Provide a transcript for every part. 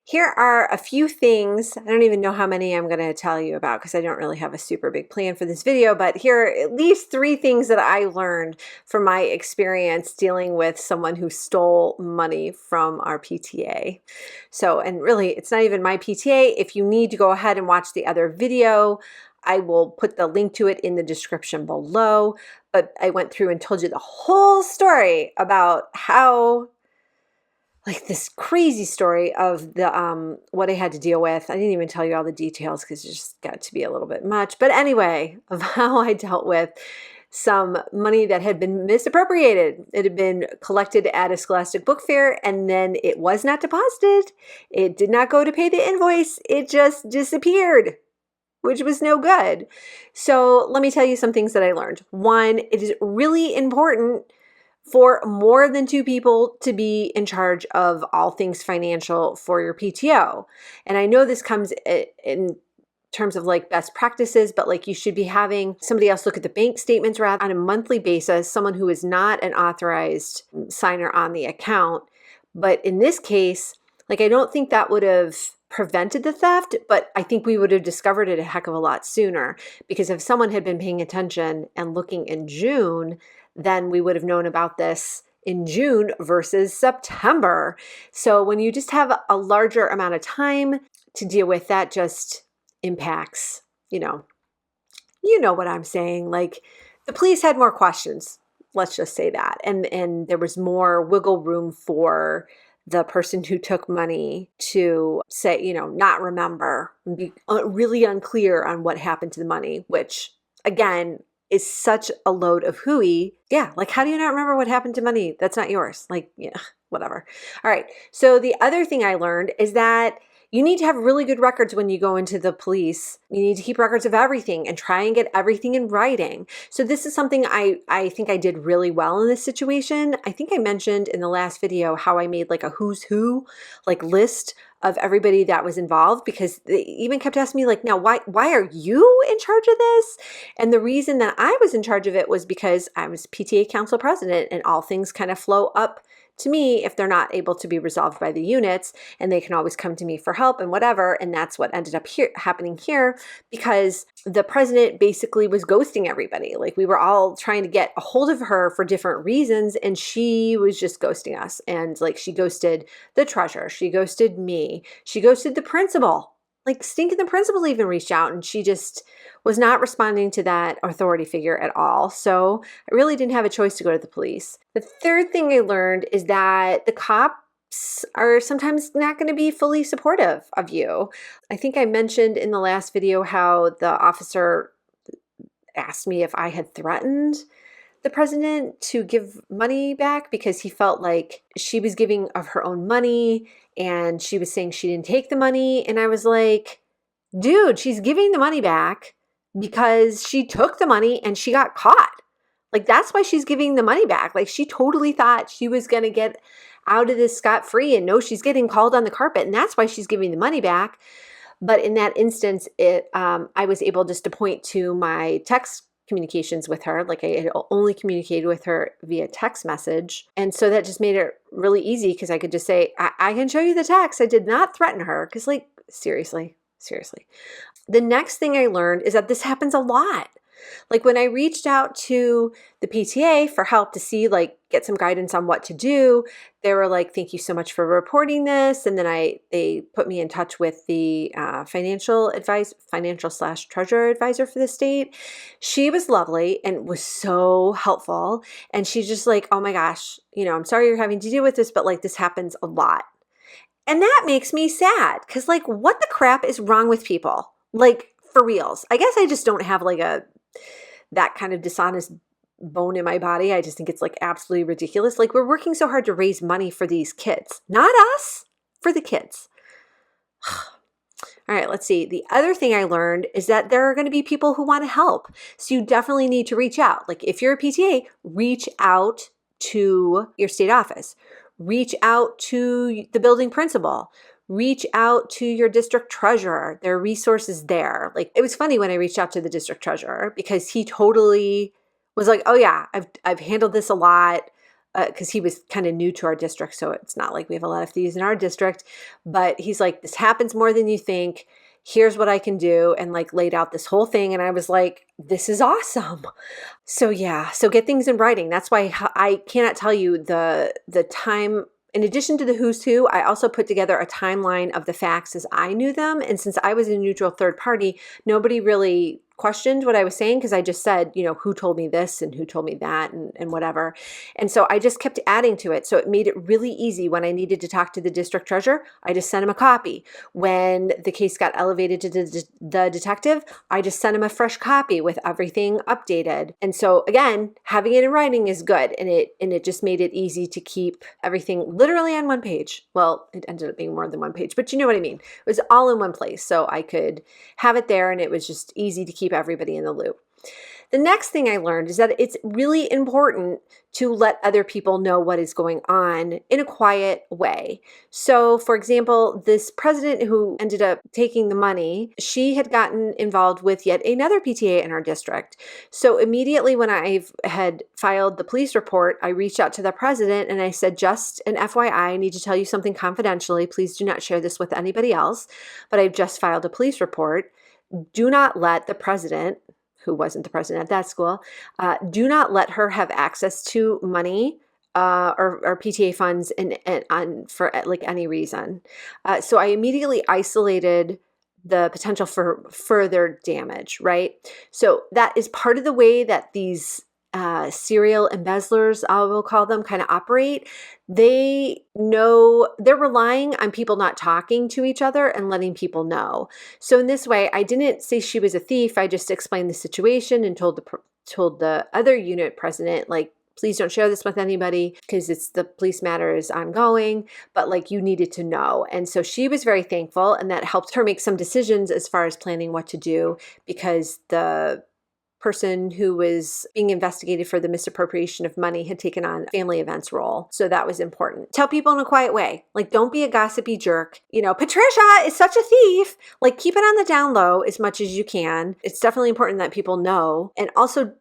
Here are a few things. I don't even know how many I'm going to tell you about because I don't really have a super big plan for this video, but here are at least 3 things that I learned from my experience dealing with someone who stole money from our PTA. So, and really, it's not even my PTA. If you need to go ahead and watch the other video, I will put the link to it in the description below. But I went through and told you the whole story about how, like, this crazy story of the what I had to deal with. I didn't even tell you all the details because it just got to be a little bit much. But anyway, of how I dealt with some money that had been misappropriated. It had been collected at a Scholastic Book Fair, and then it was not deposited. It did not go to pay the invoice. It just disappeared, which was no good. So let me tell you some things that I learned. One, it is really important for more than 2 people to be in charge of all things financial for your PTO. And I know this comes in terms of like best practices, but like you should be having somebody else look at the bank statements rather on a monthly basis, someone who is not an authorized signer on the account. But in this case, like, I don't think that would have prevented the theft, but I think we would have discovered it a heck of a lot sooner, because if someone had been paying attention and looking in June, then we would have known about this in June versus September. So when you just have a larger amount of time to deal with, that just impacts, you know what I'm saying. Like, the police had more questions, let's just say that. And there was more wiggle room for the person who took money to say, not remember and be really unclear on what happened to the money, which again is such a load of hooey. Yeah, like, how do you not remember what happened to money that's not yours? Like, yeah, whatever. All right. So the other thing I learned is that you need to have really good records when you go into the police. You need to keep records of everything and try and get everything in writing. So this is something I think I did really well in this situation. I think I mentioned in the last video how I made like a who's who, like, list of everybody that was involved, because they even kept asking me, like, now why are you in charge of this? And the reason that I was in charge of it was because I was PTA council president, and all things kind of flow up to me if they're not able to be resolved by the units, and they can always come to me for help and whatever. And that's what ended up happening here, because the president basically was ghosting everybody. Like, we were all trying to get a hold of her for different reasons, and she was just ghosting us. And like, she ghosted the treasurer, she ghosted me, she ghosted the principal. Like, stinking the principal even reached out, and she just was not responding to that authority figure at all. So I really didn't have a choice to go to the police. The third thing I learned is that the cops are sometimes not going to be fully supportive of you. I think I mentioned in the last video how the officer asked me if I had threatened the president to give money back because he felt like she was giving of her own money, and she was saying she didn't take the money. And I was like, dude, she's giving the money back because she took the money and she got caught. Like, that's why she's giving the money back. Like, she totally thought she was going to get out of this scot-free, and no, she's getting called on the carpet, and that's why she's giving the money back. But in that instance, I was able just to point to my text communications with her. Like, I had only communicated with her via text message. And so that just made it really easy, because I could just say, I can show you the text. I did not threaten her. Because, like, seriously. The next thing I learned is that this happens a lot. Like, when I reached out to the PTA for help to see, like, get some guidance on what to do, they were like, thank you so much for reporting this. And then they put me in touch with the financial/treasurer advisor for the state. She was lovely and was so helpful. And she's just like, oh my gosh, I'm sorry you're having to deal with this, but like, this happens a lot. And that makes me sad, because like, what the crap is wrong with people? Like, for reals. I guess I just don't have like that kind of dishonest bone in my body. I just think it's like absolutely ridiculous. Like, we're working so hard to raise money for these kids, not us, for the kids. All right, let's see. The other thing I learned is that there are going to be people who want to help. So you definitely need to reach out. Like, if you're a PTA, reach out to your state office. Reach out to the building principal. Reach out to your district treasurer. There are resources there. Like, it was funny when I reached out to the district treasurer, because he totally was like, oh yeah, I've handled this a lot. because he was kind of new to our district, so it's not like we have a lot of thieves in our district. But he's like, this happens more than you think. Here's what I can do, and like laid out this whole thing. And I was like, this is awesome. So yeah, so get things in writing. That's why I cannot tell you the time. In addition to the who's who, I also put together a timeline of the facts as I knew them. And since I was a neutral third party, nobody really questioned what I was saying, because I just said, you know, who told me this and who told me that and whatever. And so I just kept adding to it. So it made it really easy. When I needed to talk to the district treasurer, I just sent him a copy. When the case got elevated to the detective, I just sent him a fresh copy with everything updated. And so again, having it in writing is good. And it just made it easy to keep everything literally on one page. Well, it ended up being more than one page, but you know what I mean? It was all in one place. So I could have it there, and it was just easy to keep everybody in the loop. The next thing I learned is that it's really important to let other people know what is going on in a quiet way. So, for example, this president who ended up taking the money, she had gotten involved with yet another PTA in our district. So immediately when I had filed the police report, I reached out to the president and I said, just an FYI, I need to tell you something confidentially. Please do not share this with anybody else, but I've just filed a police report. Do not let the president, who wasn't the president at that school, do not let her have access to money or PTA funds for like any reason. So I immediately isolated the potential for further damage, right? So that is part of the way that these serial embezzlers, I will call them, kind of operate. They know they're relying on people not talking to each other and letting people know. So in this way, I didn't say she was a thief. I just explained the situation and told the other unit president, like, please don't share this with anybody because it's the police matter is ongoing, but like you needed to know. And so she was very thankful, and that helped her make some decisions as far as planning what to do, because the person who was being investigated for the misappropriation of money had taken on a family events role. So that was important. Tell people in a quiet way. Like, don't be a gossipy jerk. You know, Patricia is such a thief. Like, keep it on the down low as much as you can. It's definitely important that people know. And also,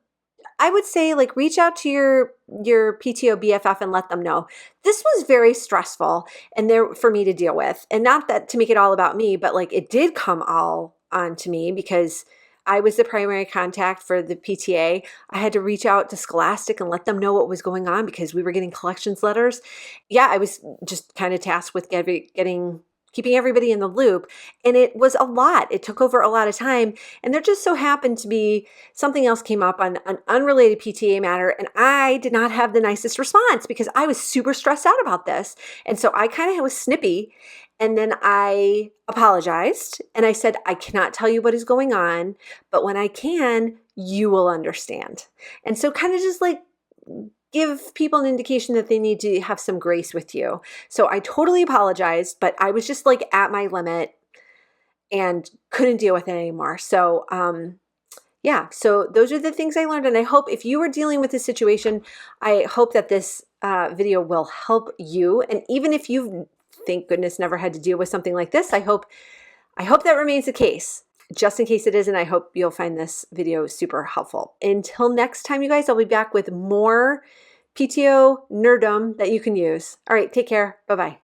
I would say, like, reach out to your PTO BFF and let them know. This was very stressful and there for me to deal with. And not that to make it all about me, but like it did come all onto me because I was the primary contact for the PTA. I had to reach out to Scholastic and let them know what was going on because we were getting collections letters. Yeah, I was just kind of tasked with keeping everybody in the loop. And it was a lot. It took over a lot of time. And there just so happened to be something else came up on an unrelated PTA matter. And I did not have the nicest response because I was super stressed out about this. And so I kind of was snippy. And then I apologized and I said, I cannot tell you what is going on, but when I can, you will understand. And so kind of just like give people an indication that they need to have some grace with you. So I totally apologized, but I was just like at my limit and couldn't deal with it anymore. So, yeah, so those are the things I learned. And I hope if you are dealing with this situation, I hope that this video will help you. And even if you've, thank goodness, never had to deal with something like this, I hope that remains the case. Just in case it isn't, I hope you'll find this video super helpful. Until next time, you guys, I'll be back with more PTO nerddom that you can use. All right, take care. Bye-bye.